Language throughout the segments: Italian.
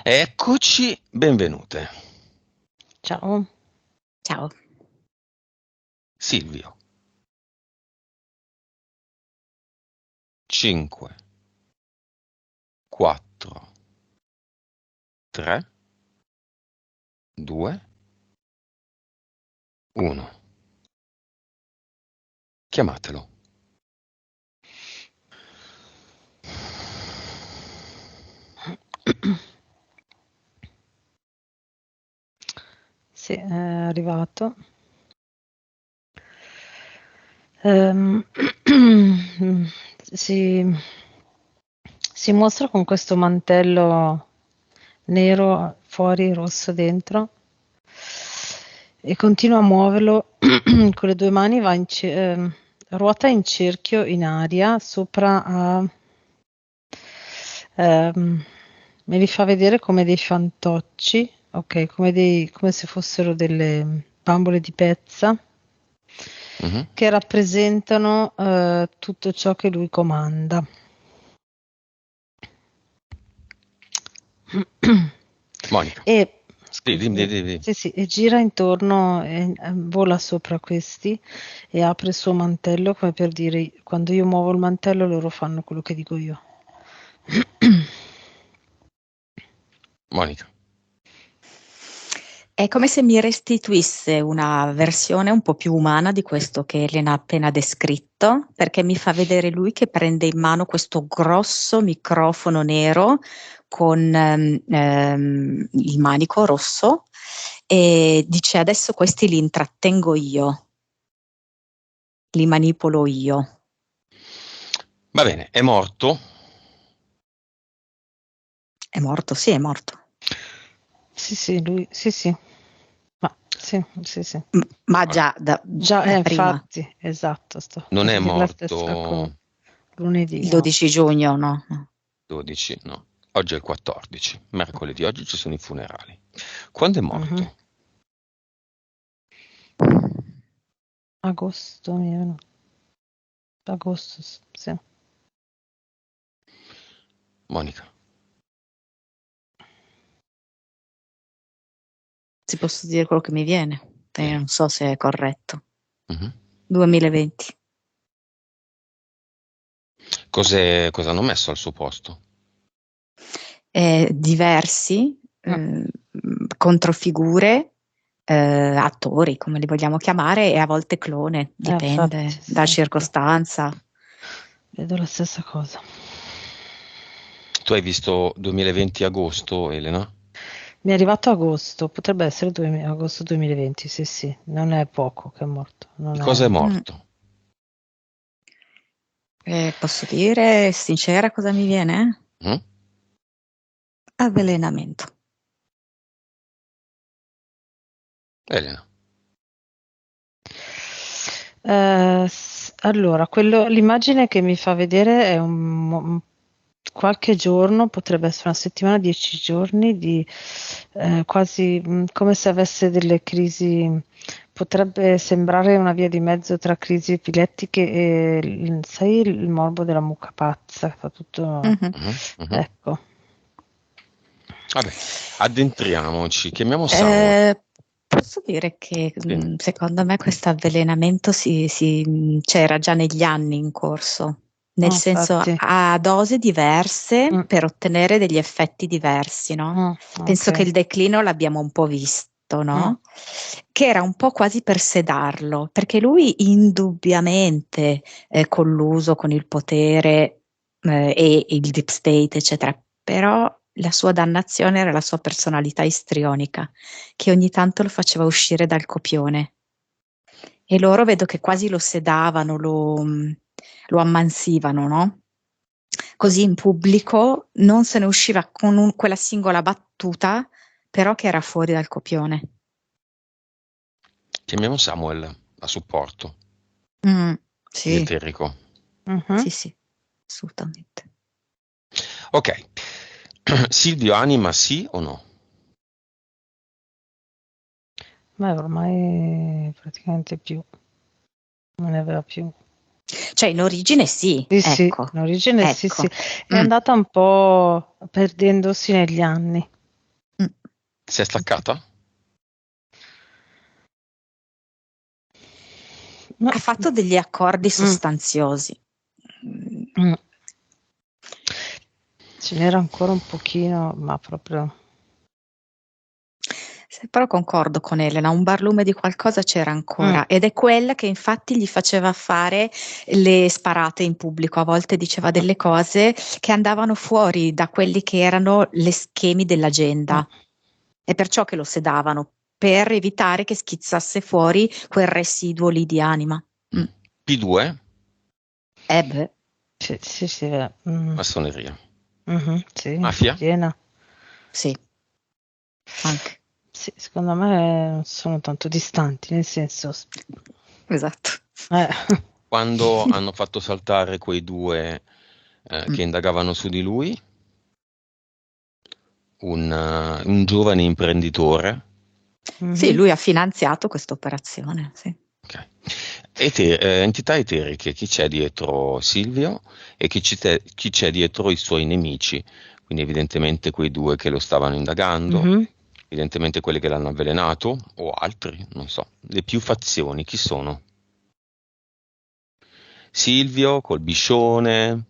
Eccoci, benvenute. Ciao. Ciao. Silvio. 5, 4, 3, 2, 1. Chiamatelo. Sì, è arrivato. Ehm, si mostra con questo mantello nero fuori, rosso dentro, e continua a muoverlo con le due mani, ruota in cerchio in aria, sopra a... me li fa vedere come dei fantocci, ok, come se fossero delle bambole di pezza che rappresentano tutto ciò che lui comanda. Monica. E Dimmi. sì, e gira intorno, vola sopra questi e apre il suo mantello come per dire: quando io muovo il mantello loro fanno quello che dico io. Monica. È come se mi restituisse una versione un po' più umana di questo che Elena ha appena descritto, perché mi fa vedere lui che prende in mano questo grosso microfono nero con il manico rosso e dice: adesso questi li intrattengo io, li manipolo io. Va bene, è morto? È morto? Sì, è morto. Sì, lui, sì. Ma sì. Ma già da prima. Infatti, esatto, sto Non per è dire la stessa morto cosa. Lunedì, il 12 giugno, no? 12, no. Oggi è il 14, mercoledì, oggi ci sono i funerali. Quando è morto? Agosto, agosto, sì. Monica. Ti posso dire quello che mi viene, non so se è corretto. 2020. Cosa hanno messo al suo posto? Diversi, controfigure, attori, come li vogliamo chiamare, e a volte clone, dipende Infatti, dalla sì. circostanza. Vedo la stessa cosa. Tu hai visto 2020 agosto, Elena? Mi è arrivato agosto, potrebbe essere agosto 2020, sì, non è poco che è morto. Di cosa è morto? Posso dire sincera cosa mi viene? Avvelenamento. Elena. Allora, l'immagine che mi fa vedere è qualche giorno, potrebbe essere una settimana, 10 giorni di quasi come se avesse delle crisi, potrebbe sembrare una via di mezzo tra crisi epilettiche e sai il morbo della mucca pazza, fa tutto, ecco. Vabbè, addentriamoci, chiamiamo Samuel. Posso dire che secondo me questo avvelenamento c'era già negli anni in corso, nel senso a dose diverse per ottenere degli effetti diversi, no? Penso che il declino l'abbiamo un po' visto, no? Che era un po' quasi per sedarlo, perché lui indubbiamente colluso con il potere e il deep state, eccetera, però la sua dannazione era la sua personalità istrionica, che ogni tanto lo faceva uscire dal copione. E loro vedo che quasi lo sedavano, lo ammansivano, no? Così in pubblico non se ne usciva con quella singola battuta, però che era fuori dal copione. Chiamiamo Samuel a supporto. Sì. Eterico. Sì, assolutamente. Ok. Silvio anima sì o no? Ma ormai praticamente non ne aveva più. Cioè in origine sì, Sì, ecco. in origine sì. È andata un po' perdendosi negli anni. Si è staccata? No. Ha fatto degli accordi sostanziosi. Ce n'era ancora un pochino, ma proprio... Però concordo con Elena, un barlume di qualcosa c'era ancora, ed è quella che infatti gli faceva fare le sparate in pubblico. A volte diceva delle cose che andavano fuori da quelli che erano le schemi dell'agenda, e perciò che lo sedavano, per evitare che schizzasse fuori quel residuo lì di anima. P2? Sì. Massoneria. Sì. Mafia? Piena. Sì, anche. Sì, secondo me non sono tanto distanti, nel senso... Esatto. Quando hanno fatto saltare quei due che indagavano su di lui, un giovane imprenditore. Sì, lui ha finanziato questa operazione, sì. Okay. Entità eteriche, chi c'è dietro Silvio e chi c'è dietro i suoi nemici, quindi evidentemente quei due che lo stavano indagando, evidentemente quelli che l'hanno avvelenato o altri, non so. Le più fazioni, chi sono? Silvio col biscione,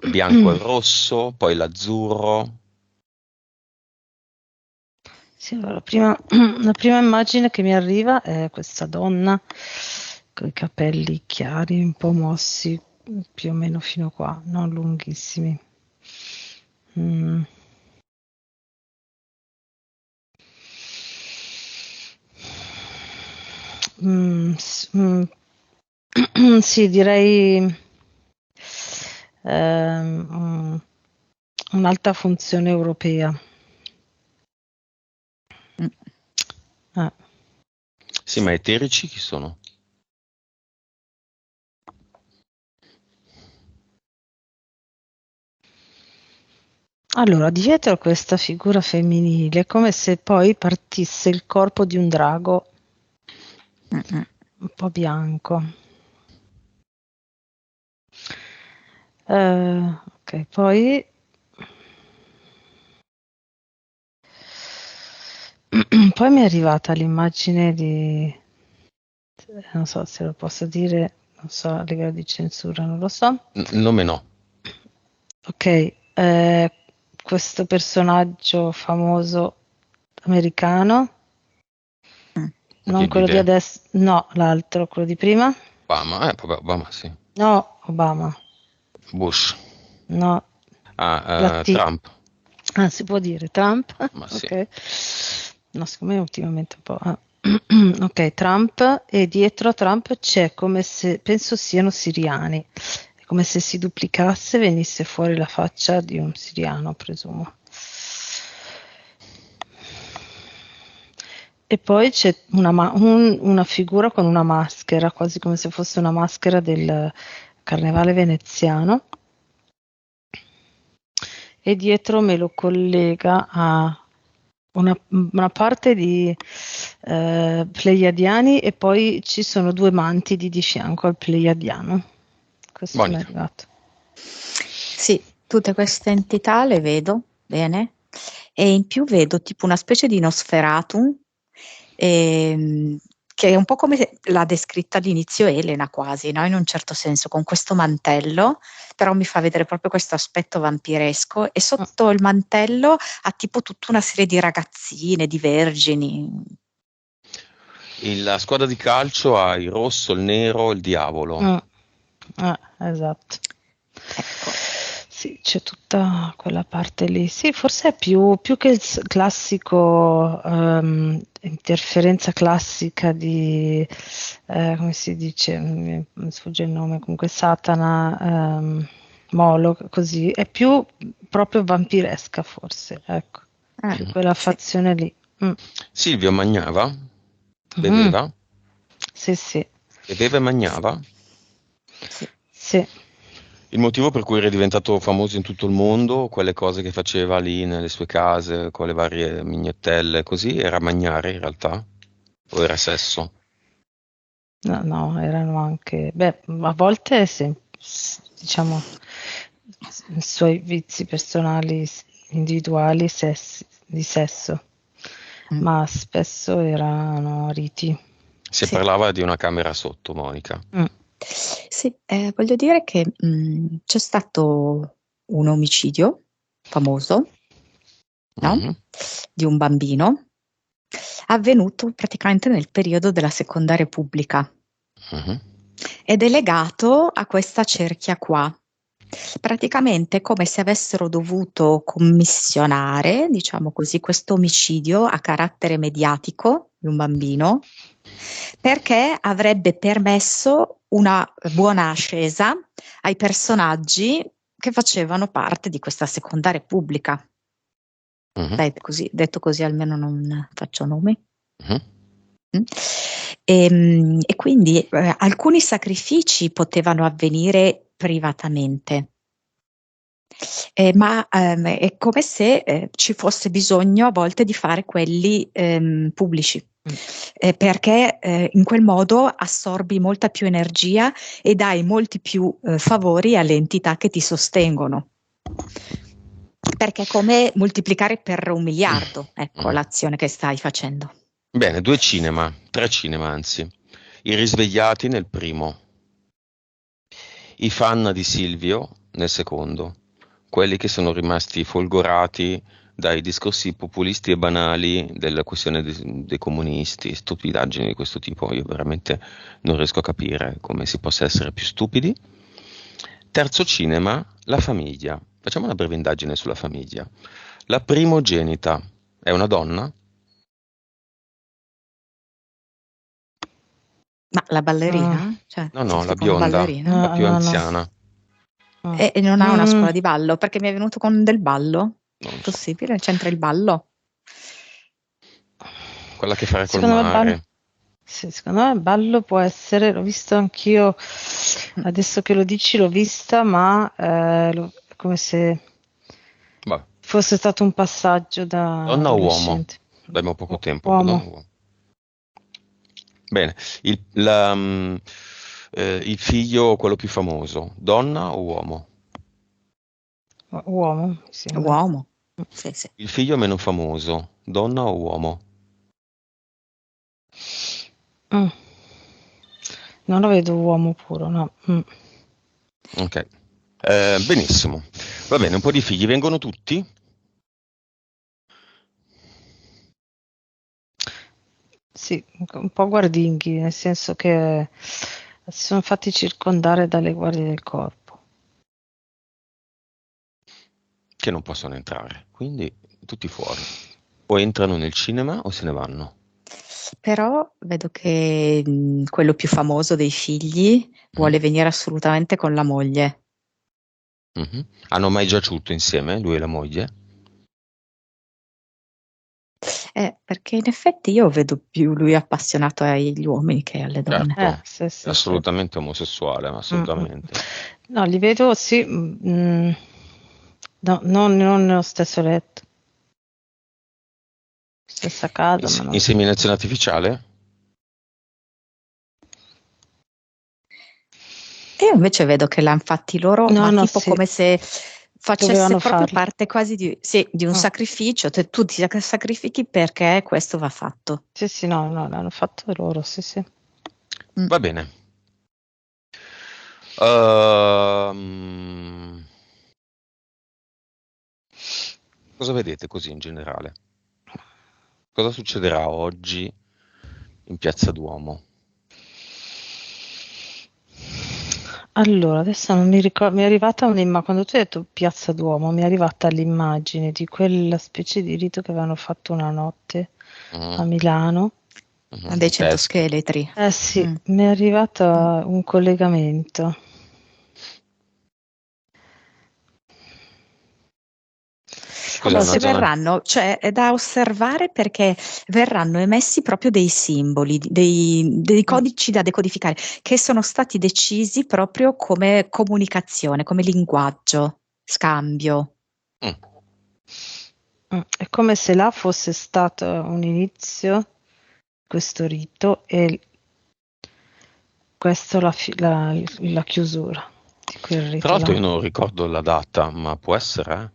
bianco e rosso, poi l'azzurro. Sì, la prima immagine che mi arriva è questa donna con i capelli chiari, un po' mossi, più o meno fino qua, non lunghissimi. Sì, direi un'alta funzione europea. Sì, ma eterici chi sono? Allora, dietro a questa figura femminile è come se poi partisse il corpo di un drago un po' bianco. Ok, poi mi è arrivata l'immagine di, non so se lo posso dire, non so, a livello di censura, non lo so. Il nome no. Ok, questo personaggio famoso americano, non quello di adesso, no, l'altro, quello di prima. Obama, Obama sì. No, Obama. Bush. No. Trump. Si può dire Trump? Ma sì. Ok. No, secondo me ultimamente un po'. Ok, Trump, e dietro a Trump c'è come se, penso siano siriani, è come se si duplicasse e venisse fuori la faccia di un siriano, presumo. E poi c'è una figura con una maschera, quasi come se fosse una maschera del carnevale veneziano, e dietro me lo collega a una parte di pleiadiani, e poi ci sono due mantidi di fianco al pleiadiano. Questo mi è arrivato. Sì, tutte queste entità le vedo bene, e in più vedo tipo una specie di Nosferatu, che è un po' come l'ha descritta all'inizio Elena, quasi, no? In un certo senso, con questo mantello, però mi fa vedere proprio questo aspetto vampiresco, e sotto il mantello ha tipo tutta una serie di ragazzine, di vergini. La squadra di calcio ha il rosso, il nero, il diavolo. Esatto. Ecco. Sì, c'è tutta quella parte lì. Sì, forse è più che il classico interferenza classica di come si dice, mi sfugge il nome, comunque Satana, Moloch, così, è più proprio vampiresca, forse, ecco, più quella fazione lì. Silvio mangiava? Beveva? Sì. Beveva e mangiava? Sì. Il motivo per cui era diventato famoso in tutto il mondo, quelle cose che faceva lì nelle sue case, con le varie mignottelle, così, era mangiare in realtà? O era sesso? No, erano anche, a volte diciamo i suoi vizi personali individuali di sesso, ma spesso erano riti. Si parlava di una camera sotto, Monica. Sì, voglio dire che c'è stato un omicidio famoso, no? Di un bambino, avvenuto praticamente nel periodo della Seconda Repubblica. Ed è legato a questa cerchia qua. Praticamente è come se avessero dovuto commissionare, diciamo così, questo omicidio a carattere mediatico di un bambino, perché avrebbe permesso una buona ascesa ai personaggi che facevano parte di questa Seconda Repubblica. Dai, detto così almeno non faccio nomi. E quindi alcuni sacrifici potevano avvenire privatamente, ma è come se ci fosse bisogno a volte di fare quelli pubblici, perché in quel modo assorbi molta più energia e dai molti più favori alle entità che ti sostengono. Perché è come moltiplicare per 1 miliardo, ecco, l'azione che stai facendo. Bene, 3 cinema anzi. I risvegliati nel primo, i fan di Silvio nel secondo, quelli che sono rimasti folgorati dai discorsi populisti e banali della questione dei comunisti, stupidaggini di questo tipo. Io veramente non riesco a capire come si possa essere più stupidi. Terzo cinema, la famiglia. Facciamo una breve indagine sulla famiglia. La primogenita è una donna? Ma la ballerina? Cioè, No, la bionda, la più anziana. E non ha una scuola di ballo? Perché mi è venuto con del ballo? Non Possibile? C'entra il ballo? Quella che fa col mare. Sì, secondo me il ballo può essere, l'ho visto anch'io, adesso che lo dici l'ho vista, ma come se fosse stato un passaggio da donna o uomo? adolescente. Abbiamo poco tempo. Uomo. Donna o uomo. Bene, il figlio, quello più famoso, donna o uomo? Uomo, sì. Uomo. Sì. Il figlio meno famoso, donna o uomo? Non lo vedo uomo puro, no. Ok, benissimo. Va bene, un po' di figli, vengono tutti? Sì, un po' guardinghi, nel senso che si sono fatti circondare dalle guardie del corpo. Che non possono entrare, quindi tutti fuori. O entrano nel cinema o se ne vanno. Però vedo che quello più famoso dei figli vuole venire assolutamente con la moglie. Hanno mai giaciuto insieme, lui e la moglie? Perché in effetti io vedo più lui appassionato agli uomini che alle donne. Certo, sì, assolutamente omosessuale, assolutamente. No, li vedo, sì, no, non nello stesso letto. Stessa casa. Ma inseminazione artificiale? Io invece vedo che l'hanno fatti loro, come se facesse proprio parte quasi di un sacrificio, tu ti sacrifichi perché questo va fatto. Sì, no, l'hanno fatto loro, sì. Va bene. Cosa vedete così in generale? Cosa succederà oggi in Piazza Duomo? Allora, adesso non mi ricordo, mi è arrivata un'immagine, quando tu hai detto Piazza Duomo, mi è arrivata l'immagine di quella specie di rito che avevano fatto una notte a Milano. Dei 100 scheletri. Sì, mi è arrivato un collegamento. Forse verranno, cioè è da osservare perché verranno emessi proprio dei simboli, dei codici da decodificare che sono stati decisi proprio come comunicazione, come linguaggio, scambio. È come se là fosse stato un inizio questo rito e questo la chiusura di quel rito. Tra l'altro io non ricordo la data, ma può essere?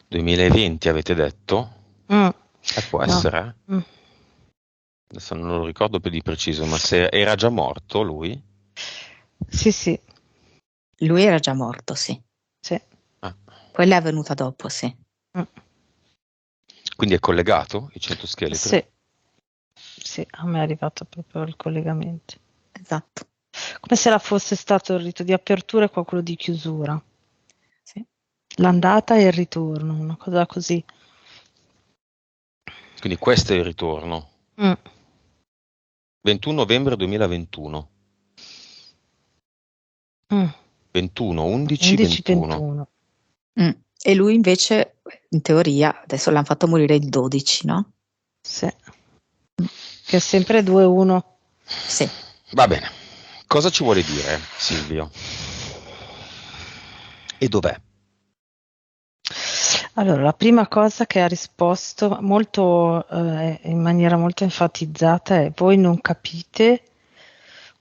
2020 avete detto? Può No. essere? Adesso non lo ricordo più di preciso, ma se era già morto lui? Sì. Lui era già morto, sì. Sì. Quella è avvenuta dopo, sì. Quindi è collegato il citoscheletro? Sì, a me è arrivato proprio il collegamento. Esatto. Come se la fosse stato il rito di apertura e qua quello di chiusura. Sì. L'andata e il ritorno, una cosa così. Quindi questo è il ritorno. 21 novembre 2021. 21, 11, 21. E lui invece, in teoria, adesso l'hanno fatto morire il 12, no? Sì. Che è sempre 2-1. Sì. Va bene. Cosa ci vuole dire Silvio? E dov'è? Allora, la prima cosa che ha risposto molto, in maniera molto enfatizzata è: voi non capite,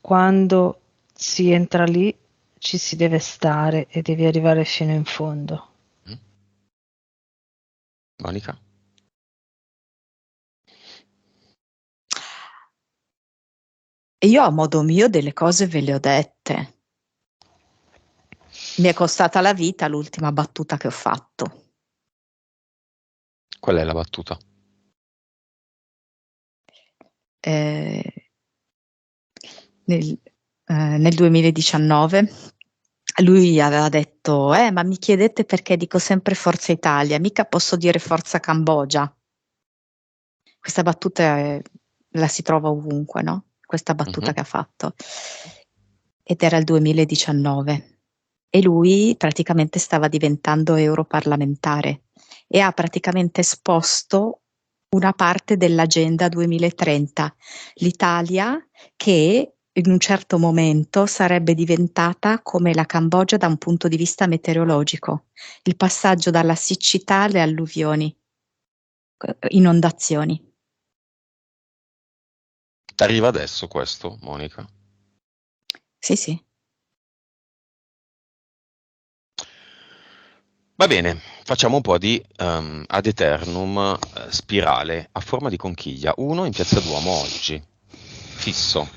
quando si entra lì ci si deve stare e devi arrivare fino in fondo. Monica? Io a modo mio delle cose ve le ho dette. Mi è costata la vita l'ultima battuta che ho fatto. Qual è la battuta? Nel 2019 lui aveva detto: ma mi chiedete perché dico sempre Forza Italia, mica posso dire Forza Cambogia. Questa battuta la si trova ovunque, no? Questa battuta che ha fatto. Ed era il 2019 e lui praticamente stava diventando europarlamentare e ha praticamente esposto una parte dell'Agenda 2030, l'Italia che in un certo momento sarebbe diventata come la Cambogia da un punto di vista meteorologico, il passaggio dalla siccità alle alluvioni, inondazioni. Arriva adesso questo, Monica? Sì. Va bene, facciamo un po' di ad eternum spirale a forma di conchiglia. 1 in Piazza Duomo oggi, fisso.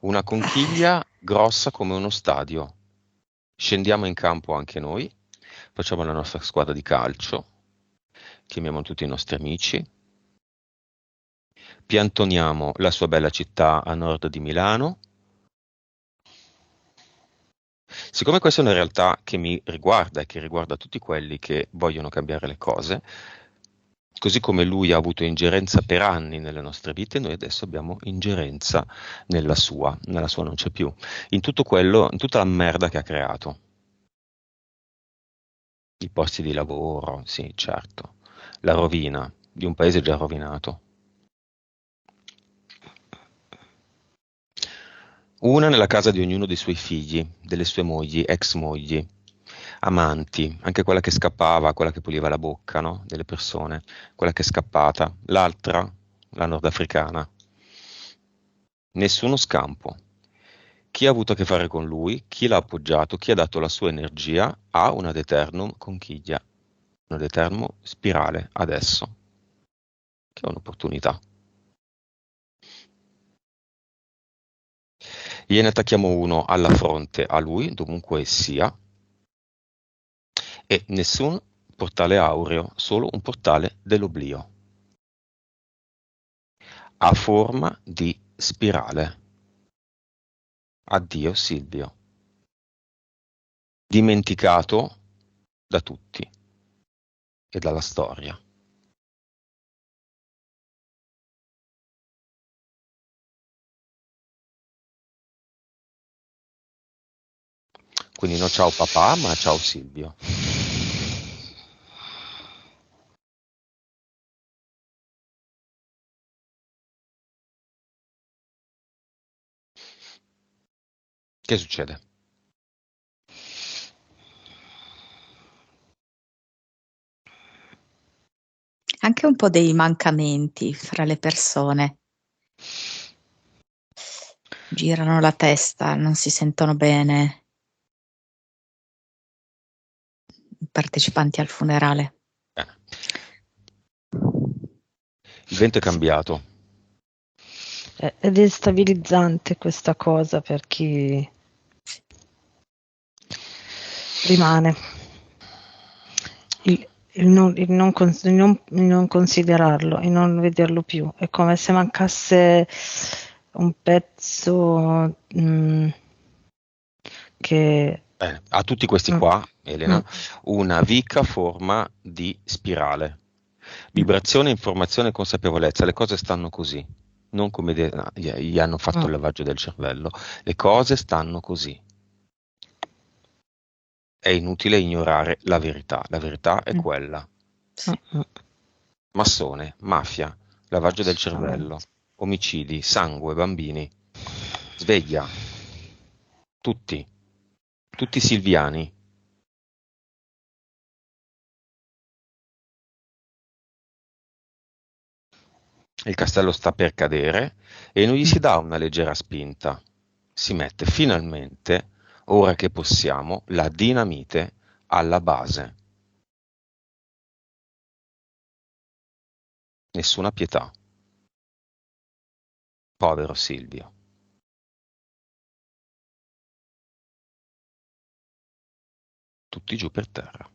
Una conchiglia grossa come uno stadio. Scendiamo in campo anche noi, facciamo la nostra squadra di calcio, chiamiamo tutti i nostri amici, piantoniamo la sua bella città a nord di Milano. Siccome questa è una realtà che mi riguarda e che riguarda tutti quelli che vogliono cambiare le cose, così come lui ha avuto ingerenza per anni nelle nostre vite, noi adesso abbiamo ingerenza nella sua non c'è più, in tutto quello, in tutta la merda che ha creato. I posti di lavoro, sì, certo, la rovina di un paese già rovinato. Una nella casa di ognuno dei suoi figli, delle sue mogli, ex mogli, amanti, anche quella che scappava, quella che puliva la bocca, no? Delle persone, quella che è scappata, l'altra, la nordafricana. Nessuno scampo. Chi ha avuto a che fare con lui, chi l'ha appoggiato, chi ha dato la sua energia ha una ad eternum conchiglia, una ad eternum spirale adesso, che è un'opportunità. Gliene attacchiamo uno alla fronte a lui, dovunque sia, e nessun portale aureo, solo un portale dell'oblio, a forma di spirale. Addio Silvio. Dimenticato da tutti e dalla storia. Quindi no ciao papà, ma ciao Silvio. Che succede? Anche un po' dei mancamenti fra le persone. Girano la testa, non si sentono bene. partecipanti al funerale. Il vento è cambiato. È destabilizzante questa cosa per chi rimane. Il non considerarlo, il non vederlo più. È come se mancasse un pezzo che... a tutti questi qua, Elena, una vica forma di spirale. Vibrazione, informazione, consapevolezza. Le cose stanno così. Non come gli hanno fatto il lavaggio del cervello. Le cose stanno così. È inutile ignorare la verità. La verità è quella. Massone, mafia, lavaggio del cervello, omicidi, sangue, bambini. Sveglia. Tutti silviani. Il castello sta per cadere e non gli si dà una leggera spinta. Si mette finalmente, ora che possiamo, la dinamite alla base. Nessuna pietà. Povero Silvio. Tutti giù per terra.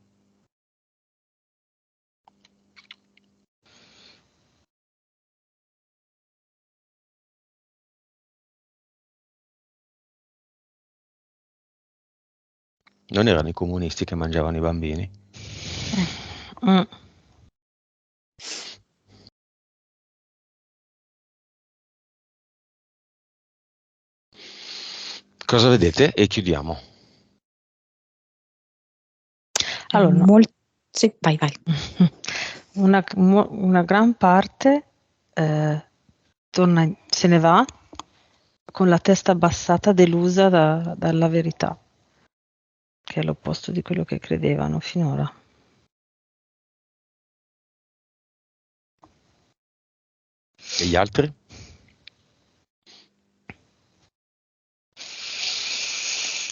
Non erano i comunisti che mangiavano i bambini? Cosa vedete? E chiudiamo. Allora, sì, vai. Una gran parte torna, se ne va con la testa abbassata, delusa dalla verità, che è l'opposto di quello che credevano finora. E gli altri?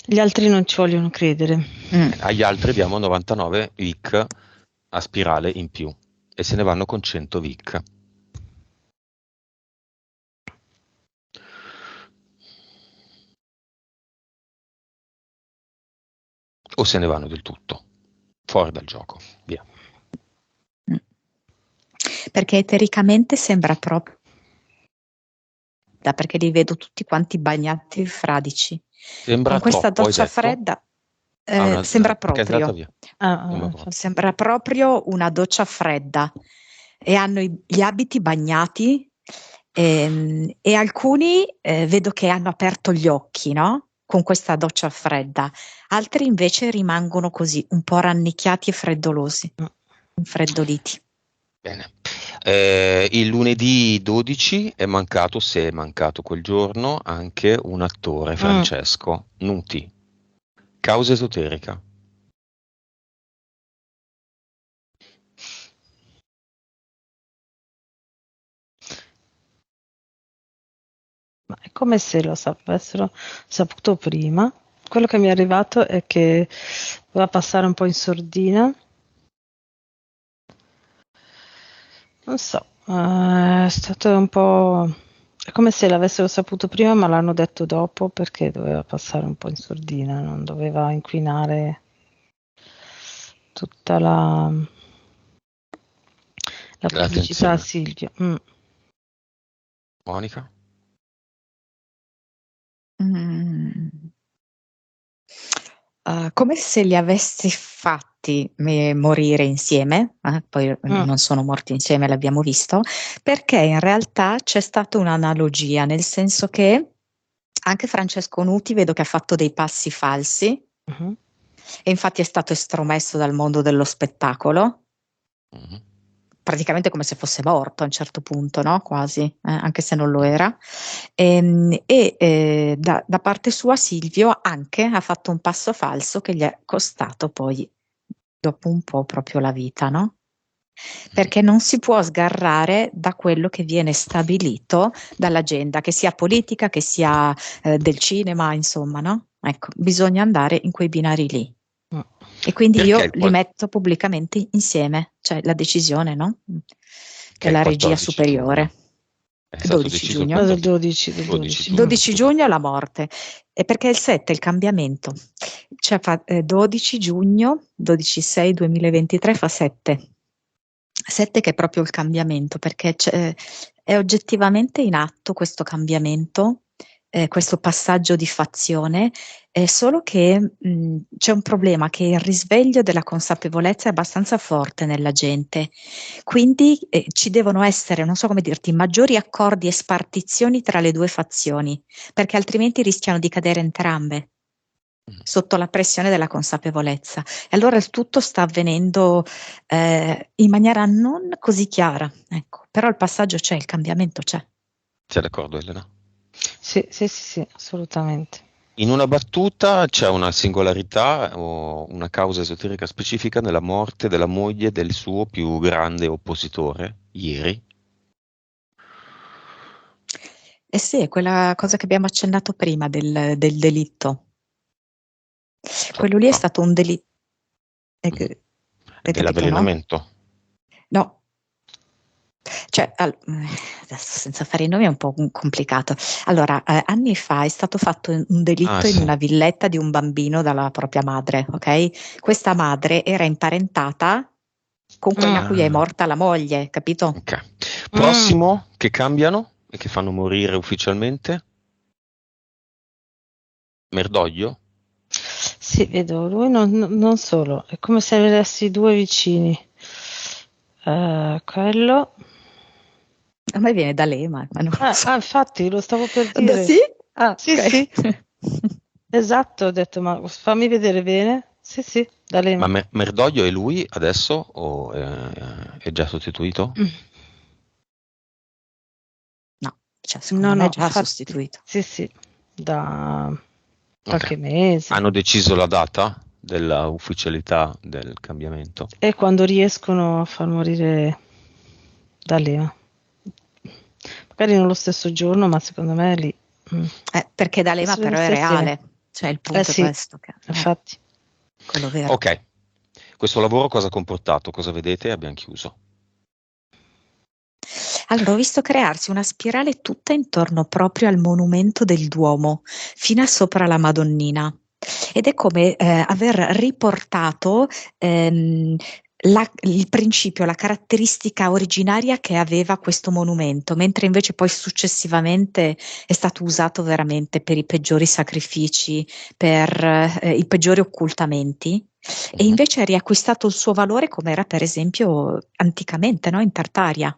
Gli altri non ci vogliono credere. Agli altri diamo 99 VIC a spirale in più e se ne vanno con 100 VIC. O se ne vanno del tutto, fuori dal gioco, via. Perché etericamente sembra proprio, perché li vedo tutti quanti bagnati fradici. Sembra con questa troppo, doccia fredda sembra proprio una doccia fredda e hanno gli abiti bagnati e alcuni vedo che hanno aperto gli occhi, no? Con questa doccia fredda, altri invece rimangono così un po' rannicchiati e freddolosi, infreddoliti. Bene. Il lunedì 12 è mancato, se è mancato quel giorno, anche un attore, Francesco Nuti. Causa esoterica. Ma è come se lo avessero saputo prima. Quello che mi è arrivato è che doveva passare un po' in sordina. Non so, è stato un po'... È come se l'avessero saputo prima, ma l'hanno detto dopo perché doveva passare un po' in sordina, non doveva inquinare tutta la pubblicità a Silvio. Monica? Come se li avessi fatti morire insieme, poi non sono morti insieme, l'abbiamo visto, perché in realtà c'è stata un'analogia, nel senso che anche Francesco Nuti vedo che ha fatto dei passi falsi e infatti è stato estromesso dal mondo dello spettacolo, praticamente come se fosse morto a un certo punto, no? Quasi, anche se non lo era. Da parte sua Silvio anche ha fatto un passo falso che gli è costato poi dopo un po' proprio la vita, no? Perché non si può sgarrare da quello che viene stabilito dall'agenda, che sia politica, che sia del cinema, insomma, no? Ecco, bisogna andare in quei binari lì. E quindi io li metto pubblicamente insieme, cioè la decisione, no? Della regia superiore. È stato 12 deciso giugno. Del 12 12 giugno la morte. E perché il 7 è il cambiamento. Cioè fa 12 giugno, 12/6/2023 fa 7. 7 che è proprio il cambiamento, perché è oggettivamente in atto questo cambiamento, questo passaggio di fazione, solo che c'è un problema, che il risveglio della consapevolezza è abbastanza forte nella gente, quindi ci devono essere, non so come dirti, maggiori accordi e spartizioni tra le due fazioni, perché altrimenti rischiano di cadere entrambe sotto la pressione della consapevolezza. E allora il tutto sta avvenendo in maniera non così chiara, ecco. Però il passaggio c'è, il cambiamento c'è. Sei d'accordo, Elena? Sì, assolutamente. In una battuta c'è una singolarità o una causa esoterica specifica nella morte della moglie del suo più grande oppositore, ieri. Eh sì, è quella cosa che abbiamo accennato prima del delitto. Quello lì è stato un delitto. Dell'avvelenamento? No. Cioè, adesso senza fare i nomi è un po' complicato. Allora, anni fa è stato fatto un delitto in una villetta di un bambino dalla propria madre, ok? Questa madre era imparentata con quella a cui è morta la moglie, capito? Ok. Prossimo che cambiano e che fanno morire ufficialmente? Merdoglio? Sì, vedo, lui non solo, è come se avessi due vicini. Quello... A me viene da Lema, ma non lo so. Infatti, lo stavo per dire. Sì? Sì, okay. sì. Esatto, ho detto, ma fammi vedere bene. Sì, da Lema. Ma Merdoglio è lui adesso o è già sostituito? No, cioè secondo me è già infatti, sostituito. Sì, da qualche mese. Hanno deciso la data della ufficialità del cambiamento? E quando riescono a far morire D'Alema. Magari non lo stesso giorno, ma secondo me è lì. Perché D'Alema però è reale, cioè il punto è questo. Infatti. Quello vero. Ok, questo lavoro cosa ha comportato? Cosa vedete? Abbiamo chiuso. Allora, ho visto crearsi una spirale tutta intorno proprio al monumento del Duomo, fino a sopra la Madonnina. Ed è come aver riportato il principio, la caratteristica originaria che aveva questo monumento, mentre invece poi successivamente è stato usato veramente per i peggiori sacrifici, per i peggiori occultamenti. E invece ha riacquistato il suo valore come era per esempio anticamente, no? In Tartaria,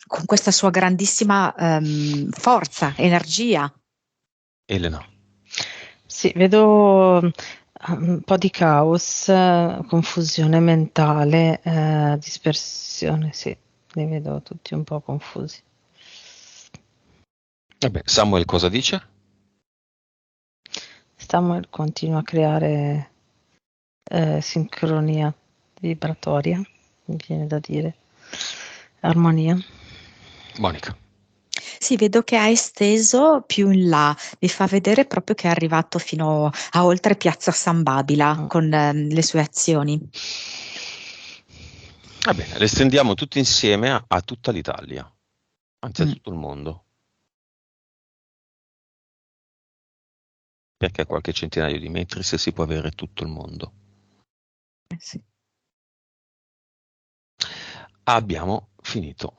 con questa sua grandissima forza, energia. Elena. Sì, vedo un po' di caos, confusione mentale, dispersione, sì, li vedo tutti un po' confusi. Vabbè, Samuel cosa dice? Samuel continua a creare sincronia vibratoria, mi viene da dire, armonia. Monica. Sì, vedo che ha esteso più in là, mi fa vedere proprio che è arrivato fino a oltre Piazza San Babila con le sue azioni. Va bene, le estendiamo tutti insieme a tutta l'Italia, anzi a tutto il mondo. Perché a qualche centinaio di metri se si può avere tutto il mondo. Sì. Abbiamo finito.